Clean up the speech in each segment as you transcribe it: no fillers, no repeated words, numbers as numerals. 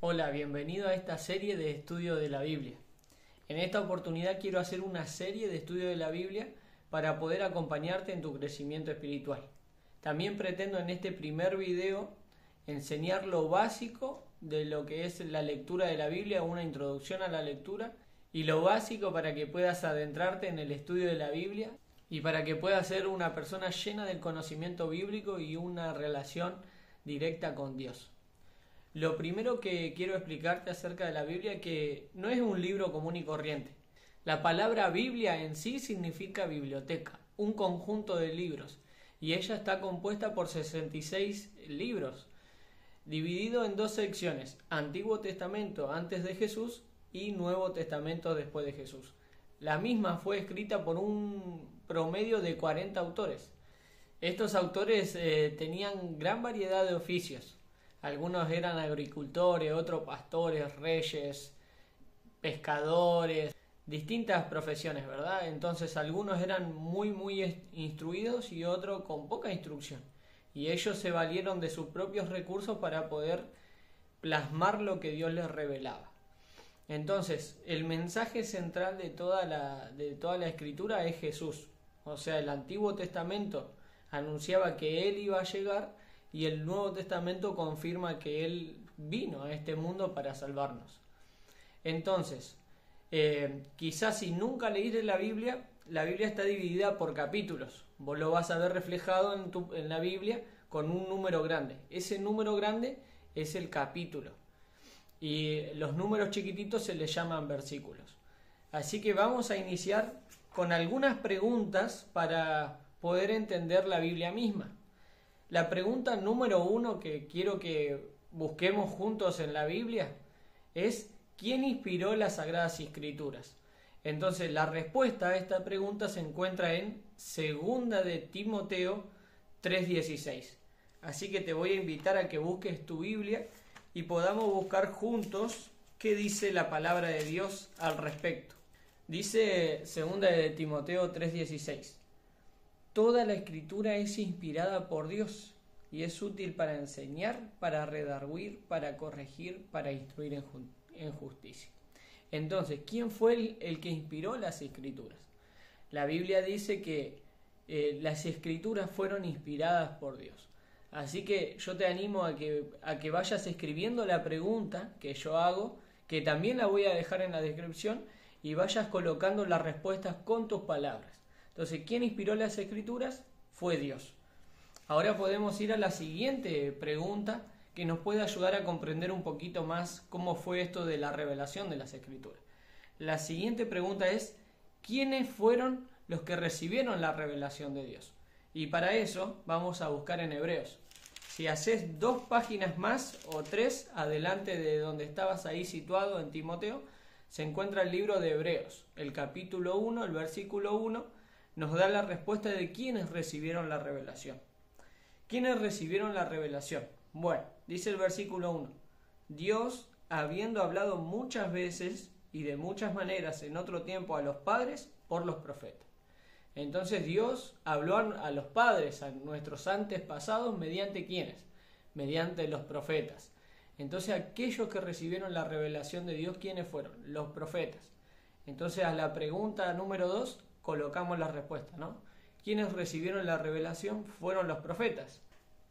Hola, bienvenido a esta serie de estudio de la Biblia. En esta oportunidad quiero hacer una serie de estudio de la Biblia para poder acompañarte en tu crecimiento espiritual. También pretendo en este primer video enseñar lo básico de lo que es la lectura de la Biblia, una introducción a la lectura y lo básico para que puedas adentrarte en el estudio de la Biblia y para que puedas ser una persona llena del conocimiento bíblico y una relación directa con Dios. Lo primero que quiero explicarte acerca de la Biblia es que no es un libro común y corriente. La palabra Biblia en sí significa biblioteca, un conjunto de libros, y ella está compuesta por 66 libros, dividido en dos secciones: Antiguo Testamento antes de Jesús y Nuevo Testamento después de Jesús. La misma fue escrita por un promedio de 40 autores. Estos autores tenían gran variedad de oficios. Algunos eran agricultores, otros pastores, reyes, pescadores, distintas profesiones, ¿verdad? Entonces algunos eran muy instruidos y otros con poca instrucción. Y ellos se valieron de sus propios recursos para poder plasmar lo que Dios les revelaba. Entonces, el mensaje central de toda la escritura es Jesús. O sea, el Antiguo Testamento anunciaba que Él iba a llegar y el Nuevo Testamento confirma que Él vino a este mundo para salvarnos. Entonces, quizás si nunca leíste la Biblia está dividida por capítulos. Vos lo vas a ver reflejado en la Biblia con un número grande. Ese número grande es el capítulo. Y los números chiquititos se les llaman versículos. Así que vamos a iniciar con algunas preguntas para poder entender la Biblia misma. La pregunta número 1 que quiero que busquemos juntos en la Biblia es: ¿quién inspiró las Sagradas Escrituras? Entonces la respuesta a esta pregunta se encuentra en 2 de Timoteo 3:16. Así que te voy a invitar a que busques tu Biblia y podamos buscar juntos qué dice la palabra de Dios al respecto. Dice 2 de Timoteo 3:16. Toda la escritura es inspirada por Dios y es útil para enseñar, para redarguir, para corregir, para instruir en justicia. Entonces, ¿quién fue el que inspiró las escrituras? La Biblia dice que las escrituras fueron inspiradas por Dios. Así que yo te animo a que vayas escribiendo la pregunta que yo hago, que también la voy a dejar en la descripción, y vayas colocando las respuestas con tus palabras. Entonces, ¿quién inspiró las escrituras? Fue Dios. Ahora podemos ir a la siguiente pregunta que nos puede ayudar a comprender un poquito más cómo fue esto de la revelación de las escrituras. La siguiente pregunta es: ¿quiénes fueron los que recibieron la revelación de Dios? Y para eso vamos a buscar en Hebreos. Si haces 2 páginas más o 3 adelante de donde estabas ahí situado en Timoteo, se encuentra el libro de Hebreos, el capítulo 1, el versículo 1, nos da la respuesta de quiénes recibieron la revelación. ¿Quiénes recibieron la revelación? Bueno, dice el versículo 1: Dios, habiendo hablado muchas veces y de muchas maneras en otro tiempo a los padres por los profetas. Entonces Dios habló a los padres, a nuestros antepasados, ¿mediante quiénes? Mediante los profetas. Entonces aquellos que recibieron la revelación de Dios, ¿quiénes fueron? Los profetas. Entonces a la pregunta número 2 colocamos la respuesta, ¿no? ¿Quiénes recibieron la revelación? Fueron los profetas.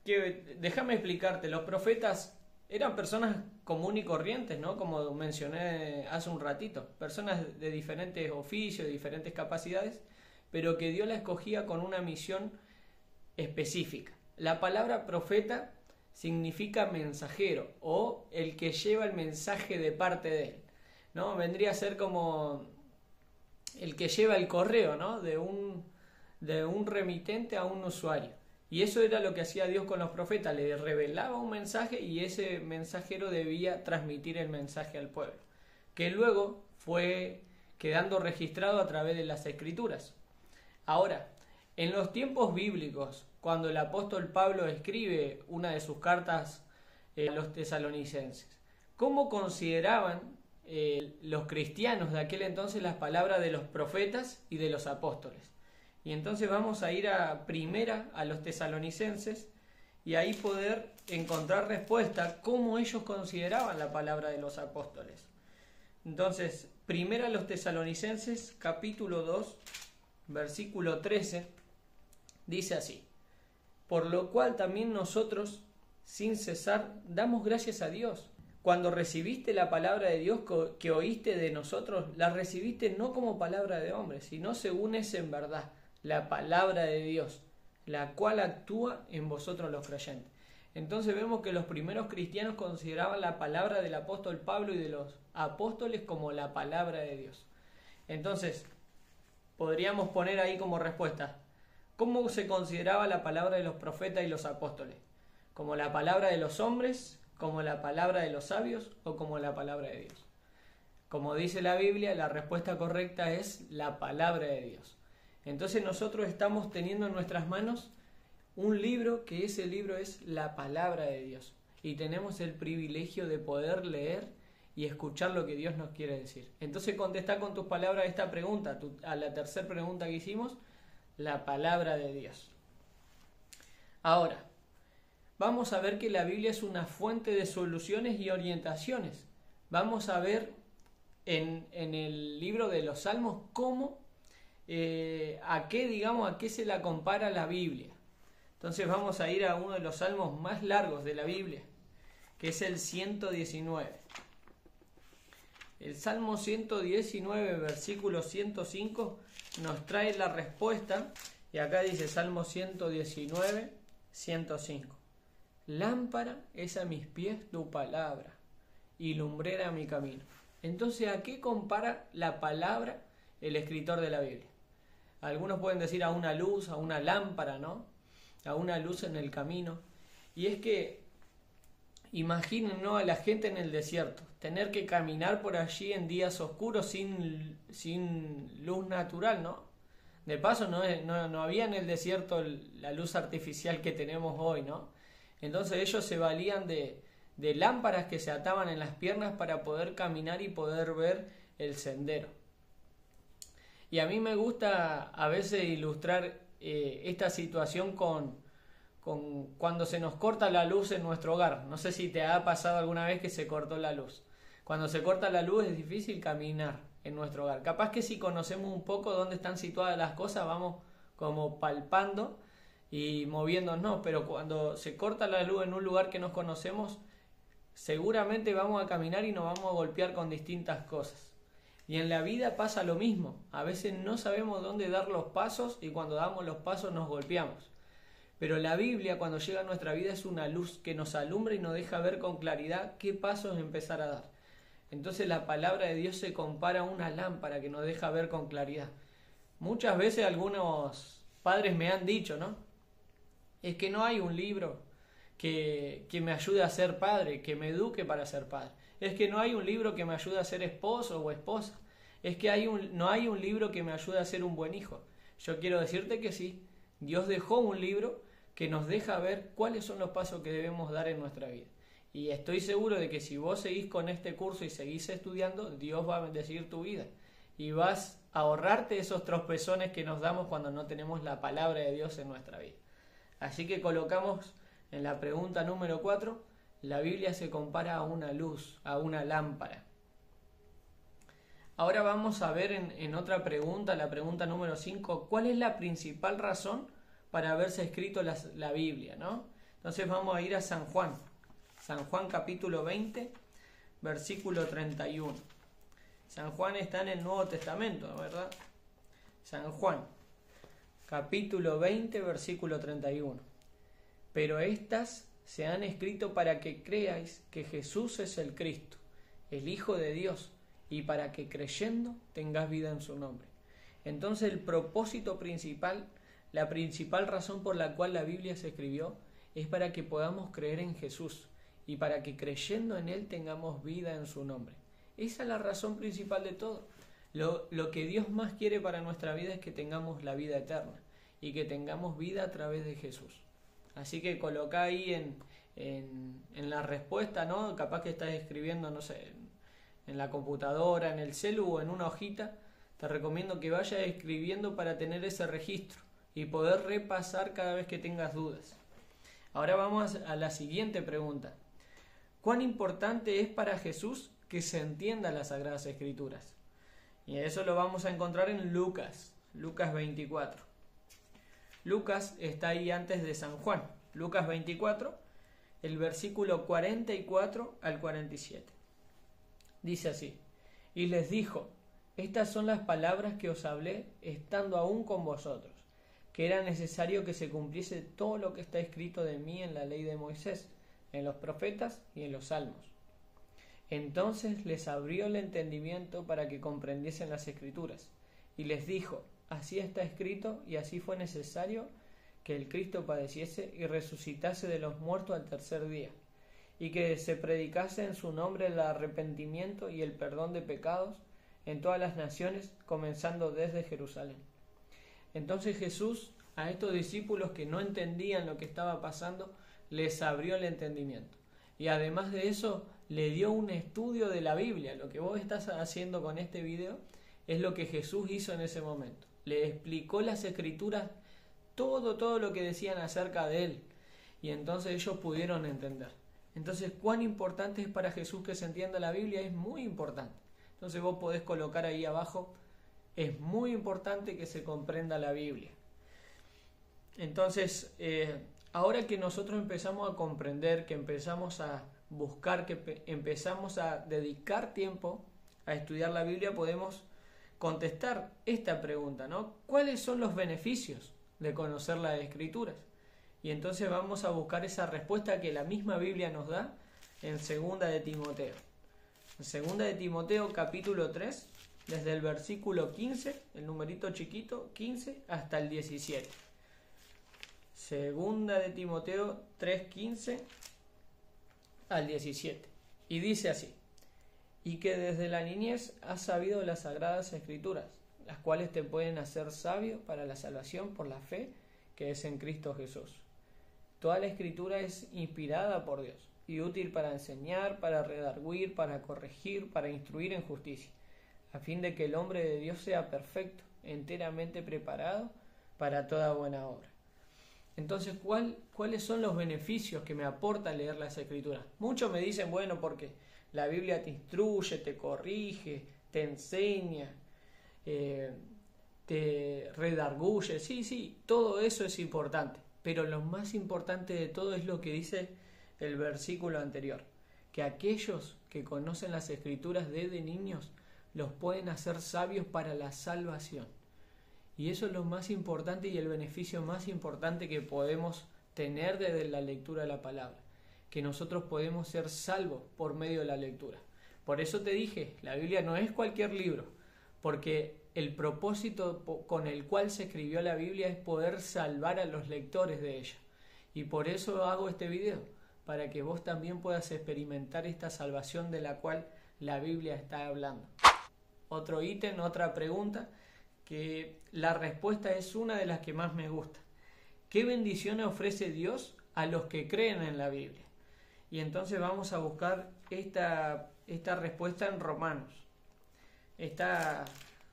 Déjame explicarte, los profetas eran personas comunes y corrientes, ¿no? Como mencioné hace un ratito, personas de diferentes oficios, de diferentes capacidades, pero que Dios la escogía con una misión específica. La palabra profeta significa mensajero o el que lleva el mensaje de parte de él, ¿no? Vendría a ser como el que lleva el correo, ¿no? De un remitente a un usuario. Y eso era lo que hacía Dios con los profetas: le revelaba un mensaje y ese mensajero debía transmitir el mensaje al pueblo, que luego fue quedando registrado a través de las escrituras. Ahora, en los tiempos bíblicos, cuando el apóstol Pablo escribe una de sus cartas a los tesalonicenses, ¿cómo consideraban los cristianos de aquel entonces las palabras de los profetas y de los apóstoles? Y entonces vamos a ir a los tesalonicenses y ahí poder encontrar respuesta cómo ellos consideraban la palabra de los apóstoles. Entonces, primera a los Tesalonicenses, capítulo 2, versículo 13, dice así: por lo cual también nosotros, sin cesar, damos gracias a Dios. Cuando recibiste la palabra de Dios que oíste de nosotros, la recibiste no como palabra de hombre, sino según es en verdad, la palabra de Dios, la cual actúa en vosotros los creyentes. Entonces vemos que los primeros cristianos consideraban la palabra del apóstol Pablo y de los apóstoles como la palabra de Dios. Entonces, podríamos poner ahí como respuesta: ¿cómo se consideraba la palabra de los profetas y los apóstoles? ¿Como la palabra de los hombres, como la palabra de los sabios o como la palabra de Dios? Como dice la Biblia, la respuesta correcta es la palabra de Dios. Entonces nosotros estamos teniendo en nuestras manos un libro, que ese libro es la palabra de Dios, y tenemos el privilegio de poder leer y escuchar lo que Dios nos quiere decir. Entonces contesta con tus palabras esta pregunta, a la tercera pregunta que hicimos: la palabra de Dios. Ahora, vamos a ver que la Biblia es una fuente de soluciones y orientaciones. Vamos a ver en el libro de los Salmos cómo, a qué se la compara la Biblia. Entonces vamos a ir a uno de los salmos más largos de la Biblia, que es el 119. El Salmo 119, versículo 105, nos trae la respuesta, y acá dice Salmo 119, 105. Lámpara es a mis pies tu palabra, y lumbrera mi camino. Entonces, ¿a qué compara la palabra el escritor de la Biblia? Algunos pueden decir a una luz, a una lámpara, ¿no? A una luz en el camino. Y es que imaginen, ¿no?, a la gente en el desierto, tener que caminar por allí en días oscuros sin luz natural, ¿no? De paso, no había en el desierto la luz artificial que tenemos hoy, ¿no? Entonces ellos se valían de lámparas que se ataban en las piernas para poder caminar y poder ver el sendero. Y a mí me gusta a veces ilustrar esta situación con cuando se nos corta la luz en nuestro hogar. No sé si te ha pasado alguna vez que se cortó la luz. Cuando se corta la luz es difícil caminar en nuestro hogar. Capaz que si conocemos un poco dónde están situadas las cosas, vamos como palpando y moviéndonos, pero cuando se corta la luz en un lugar que no conocemos, seguramente vamos a caminar y nos vamos a golpear con distintas cosas. Y en la vida pasa lo mismo. A veces no sabemos dónde dar los pasos y cuando damos los pasos nos golpeamos. Pero la Biblia, cuando llega a nuestra vida, es una luz que nos alumbra y nos deja ver con claridad qué pasos empezar a dar. Entonces la palabra de Dios se compara a una lámpara que nos deja ver con claridad. Muchas veces algunos padres me han dicho, ¿no? Es que no hay un libro que me ayude a ser padre, que me eduque para ser padre. Es que no hay un libro que me ayude a ser esposo o esposa. Es que no hay un libro que me ayude a ser un buen hijo. Yo quiero decirte que sí. Dios dejó un libro que nos deja ver cuáles son los pasos que debemos dar en nuestra vida. Y estoy seguro de que si vos seguís con este curso y seguís estudiando, Dios va a bendecir tu vida. Y vas a ahorrarte esos tropezones que nos damos cuando no tenemos la palabra de Dios en nuestra vida. Así que colocamos en la pregunta número 4, la Biblia se compara a una luz, a una lámpara. Ahora vamos a ver en otra pregunta, la pregunta número 5, ¿cuál es la principal razón para haberse escrito la Biblia, ¿no? Entonces vamos a ir a San Juan capítulo 20, versículo 31. San Juan está en el Nuevo Testamento, ¿verdad? San Juan, capítulo 20, versículo 31. Pero estas se han escrito para que creáis que Jesús es el Cristo, el Hijo de Dios, y para que creyendo tengas vida en su nombre. Entonces el propósito principal, la principal razón por la cual la Biblia se escribió, es para que podamos creer en Jesús y para que creyendo en Él tengamos vida en su nombre. Esa es la razón principal de todo. Lo que Dios más quiere para nuestra vida es que tengamos la vida eterna y que tengamos vida a través de Jesús. Así que coloca ahí en la respuesta, ¿no? Capaz que estás escribiendo, no sé, en la computadora, en el celu o en una hojita. Te recomiendo que vayas escribiendo para tener ese registro y poder repasar cada vez que tengas dudas. Ahora vamos a la siguiente pregunta. ¿Cuán importante es para Jesús que se entienda las Sagradas Escrituras? Y eso lo vamos a encontrar en Lucas 24. Lucas está ahí antes de San Juan. Lucas 24, el versículo 44 al 47. Dice así: y les dijo: estas son las palabras que os hablé estando aún con vosotros, que era necesario que se cumpliese todo lo que está escrito de mí en la ley de Moisés, en los profetas y en los salmos. Entonces les abrió el entendimiento para que comprendiesen las Escrituras, y les dijo: así está escrito, y así fue necesario que el Cristo padeciese y resucitase de los muertos al tercer día, y que se predicase en su nombre el arrepentimiento y el perdón de pecados en todas las naciones, comenzando desde Jerusalén. Entonces Jesús a estos discípulos que no entendían lo que estaba pasando, les abrió el entendimiento. Y además de eso, le dio un estudio de la Biblia. Lo que vos estás haciendo con este video es lo que Jesús hizo en ese momento. Le explicó las Escrituras, todo lo que decían acerca de él. Y entonces ellos pudieron entender. Entonces, ¿cuán importante es para Jesús que se entienda la Biblia? Es muy importante. Entonces vos podés colocar ahí abajo: es muy importante que se comprenda la Biblia. Entonces, ahora que nosotros empezamos a comprender, que empezamos a buscar, que empezamos a dedicar tiempo a estudiar la Biblia, podemos contestar esta pregunta, ¿no? ¿Cuáles son los beneficios de conocer las Escrituras? Y entonces vamos a buscar esa respuesta que la misma Biblia nos da en 2 de Timoteo. En 2 de Timoteo capítulo 3, desde el versículo 15, el numerito chiquito, 15 hasta el 17. 2 de Timoteo 3, 15 al 17. Y dice así: y que desde la niñez has sabido las Sagradas Escrituras, las cuales te pueden hacer sabio para la salvación por la fe que es en Cristo Jesús. Toda la Escritura es inspirada por Dios y útil para enseñar, para redarguir, para corregir, para instruir en justicia, a fin de que el hombre de Dios sea perfecto, enteramente preparado para toda buena obra. Entonces, ¿cuáles son los beneficios que me aporta leer las Escrituras? Muchos me dicen, bueno, porque la Biblia te instruye, te corrige, te enseña, te redarguye. Sí, todo eso es importante. Pero lo más importante de todo es lo que dice el versículo anterior: que aquellos que conocen las Escrituras desde niños los pueden hacer sabios para la salvación. Y eso es lo más importante y el beneficio más importante que podemos tener desde la lectura de la palabra, que nosotros podemos ser salvos por medio de la lectura. Por eso te dije, la Biblia no es cualquier libro, porque el propósito con el cual se escribió la Biblia es poder salvar a los lectores de ella. Y por eso hago este video, para que vos también puedas experimentar esta salvación de la cual la Biblia está hablando. Otro ítem, otra pregunta, que la respuesta es una de las que más me gusta. ¿Qué bendiciones ofrece Dios a los que creen en la Biblia? Y entonces vamos a buscar esta respuesta en Romanos. Está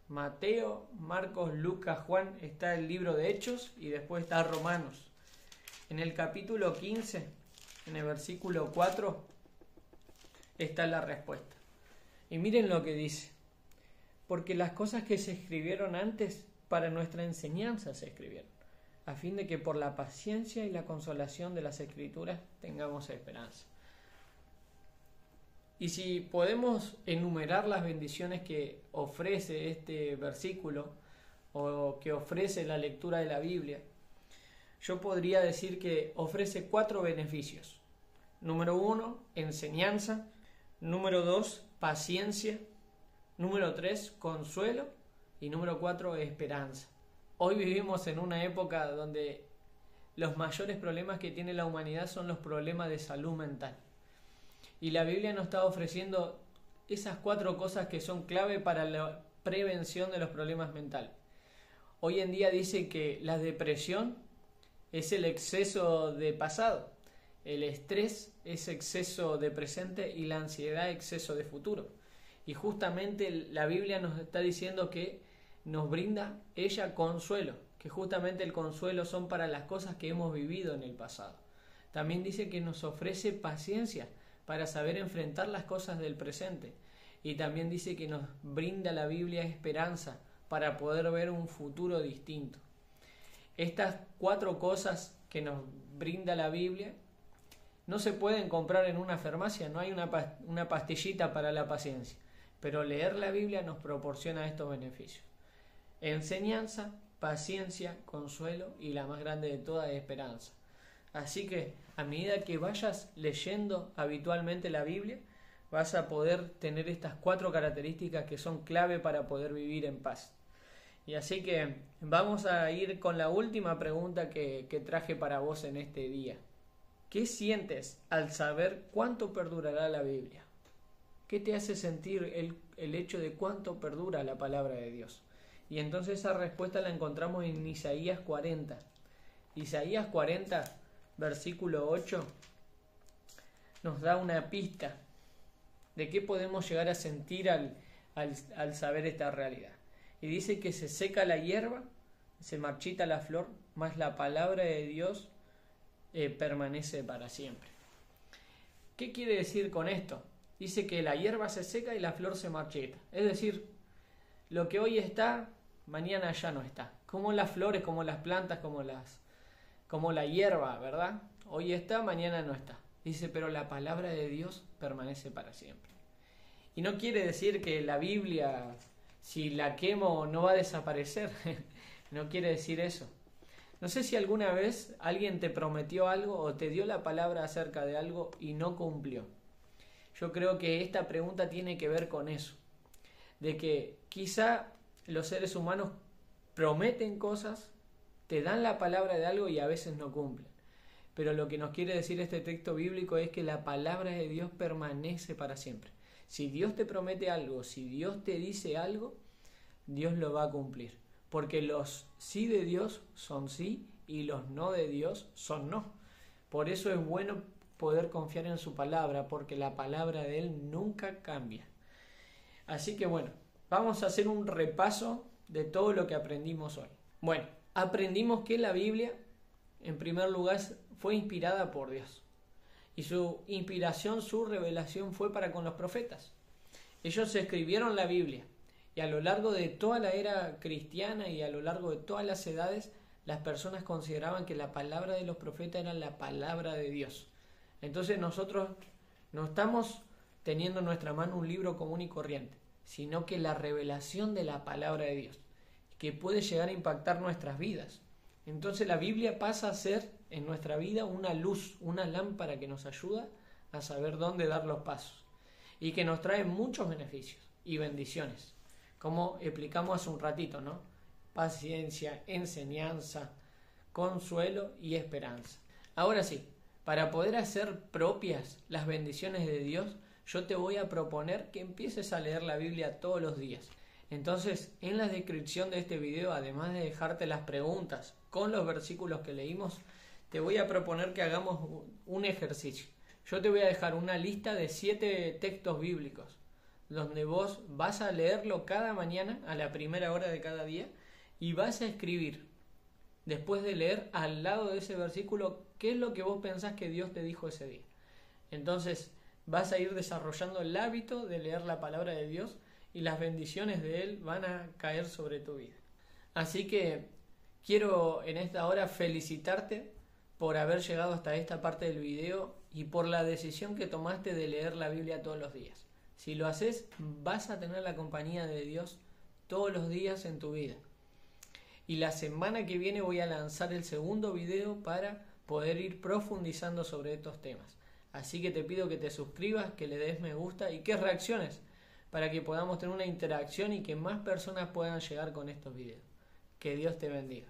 Mateo, Marcos, Lucas, Juan, está el libro de Hechos y después está Romanos. En el capítulo 15, en el versículo 4, está la respuesta. Y miren lo que dice: porque las cosas que se escribieron antes para nuestra enseñanza se escribieron, a fin de que por la paciencia y la consolación de las Escrituras tengamos esperanza. Y si podemos enumerar las bendiciones que ofrece este versículo o que ofrece la lectura de la Biblia, yo podría decir que ofrece 4 beneficios. Número 1, enseñanza. Número 2, paciencia. Número 3, consuelo. Y número 4, esperanza. Hoy vivimos en una época donde los mayores problemas que tiene la humanidad son los problemas de salud mental. Y la Biblia nos está ofreciendo esas 4 cosas que son clave para la prevención de los problemas mentales. Hoy en día dice que la depresión es el exceso de pasado, el estrés es exceso de presente y la ansiedad exceso de futuro. Y justamente la Biblia nos está diciendo que nos brinda ella consuelo, que justamente el consuelo son para las cosas que hemos vivido en el pasado. También dice que nos ofrece paciencia para saber enfrentar las cosas del presente. Y también dice que nos brinda la Biblia esperanza para poder ver un futuro distinto. Estas 4 cosas que nos brinda la Biblia no se pueden comprar en una farmacia, no hay una pastillita para la paciencia, pero leer la Biblia nos proporciona estos beneficios: enseñanza, paciencia, consuelo y la más grande de todas, esperanza. Así que a medida que vayas leyendo habitualmente la Biblia, vas a poder tener estas 4 características que son clave para poder vivir en paz. Y así que vamos a ir con la última pregunta que traje para vos en este día. ¿Qué sientes al saber cuánto perdurará la Biblia? ¿Qué te hace sentir el hecho de cuánto perdura la palabra de Dios? Y entonces esa respuesta la encontramos en Isaías 40. Isaías 40, versículo 8, nos da una pista de qué podemos llegar a sentir al saber esta realidad. Y dice que se seca la hierba, se marchita la flor, mas la palabra de Dios permanece para siempre. ¿Qué quiere decir con esto? Dice que la hierba se seca y la flor se marchita. Es decir, lo que hoy está, mañana ya no está. Como las flores, como las plantas, como la hierba, ¿verdad? Hoy está, mañana no está. Dice, pero la palabra de Dios permanece para siempre. Y no quiere decir que la Biblia, si la quemo, no va a desaparecer. No quiere decir eso. No sé si alguna vez alguien te prometió algo o te dio la palabra acerca de algo y no cumplió. Yo creo que esta pregunta tiene que ver con eso. De que quizá los seres humanos prometen cosas, te dan la palabra de algo y a veces no cumplen. Pero lo que nos quiere decir este texto bíblico es que la palabra de Dios permanece para siempre. Si Dios te promete algo, si Dios te dice algo, Dios lo va a cumplir. Porque los sí de Dios son sí y los no de Dios son no. Por eso es bueno poder confiar en su palabra, porque la palabra de Él nunca cambia. Así que bueno, vamos a hacer un repaso de todo lo que aprendimos hoy. Bueno, aprendimos que la Biblia, en primer lugar, fue inspirada por Dios. Y su inspiración, su revelación fue para con los profetas. Ellos escribieron la Biblia. Y a lo largo de toda la era cristiana y a lo largo de todas las edades, las personas consideraban que la palabra de los profetas era la palabra de Dios. Entonces nosotros no estamos teniendo en nuestra mano un libro común y corriente, sino que la revelación de la palabra de Dios, que puede llegar a impactar nuestras vidas. Entonces la Biblia pasa a ser en nuestra vida una luz, una lámpara que nos ayuda a saber dónde dar los pasos y que nos trae muchos beneficios y bendiciones. Como explicamos hace un ratito, ¿no? Paciencia, enseñanza, consuelo y esperanza. Ahora sí, para poder hacer propias las bendiciones de Dios, yo te voy a proponer que empieces a leer la Biblia todos los días. Entonces, en la descripción de este video, además de dejarte las preguntas con los versículos que leímos, te voy a proponer que hagamos un ejercicio. Yo te voy a dejar una lista de 7 textos bíblicos, donde vos vas a leerlo cada mañana a la primera hora de cada día y vas a escribir, después de leer al lado de ese versículo, qué es lo que vos pensás que Dios te dijo ese día. Entonces vas a ir desarrollando el hábito de leer la palabra de Dios y las bendiciones de Él van a caer sobre tu vida. Así que quiero en esta hora felicitarte por haber llegado hasta esta parte del video y por la decisión que tomaste de leer la Biblia todos los días. Si lo haces, vas a tener la compañía de Dios todos los días en tu vida. Y la semana que viene voy a lanzar el segundo video para poder ir profundizando sobre estos temas. Así que te pido que te suscribas, que le des me gusta y que reacciones para que podamos tener una interacción y que más personas puedan llegar con estos videos. Que Dios te bendiga.